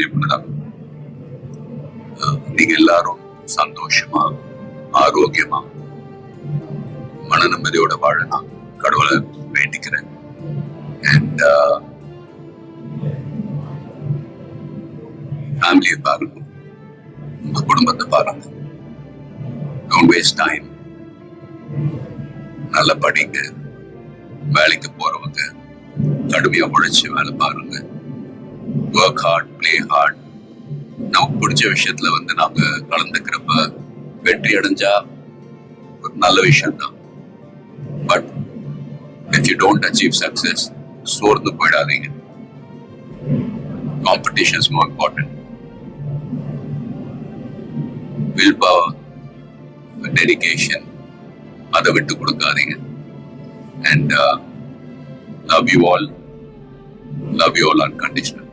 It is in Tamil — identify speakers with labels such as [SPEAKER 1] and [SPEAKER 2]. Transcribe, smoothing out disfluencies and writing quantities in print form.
[SPEAKER 1] ஒன்னே ஒண்ணுதான். நீங்க எல்லாரும் சந்தோஷமா ஆரோக்கியமா மன நிம்மதியோட வாழ நான் கடவுளை வேண்டிக்கிறேன். அண்ட் ஃபேமிலியை பாருங்க, உங்க குடும்பத்தை பாருங்க. Don't waste time. நல்லா படிங்க. வேலைக்கு போறவங்க கடுமையா உழைச்சு வேலை பாருங்க. Work hard, play hard. நமக்கு பிடிச்ச விஷயத்துல நாங்க கலந்துக்கிறப்ப வெற்றி அடைஞ்சா ஒரு நல்ல விஷயம் தான். But if you don't achieve success, சோர்ந்து போயிடாதீங்க. Competition is more important. Willpower, dedication, அதை விட்டு கொடுக்காதீங்க. And love you all unconditionally.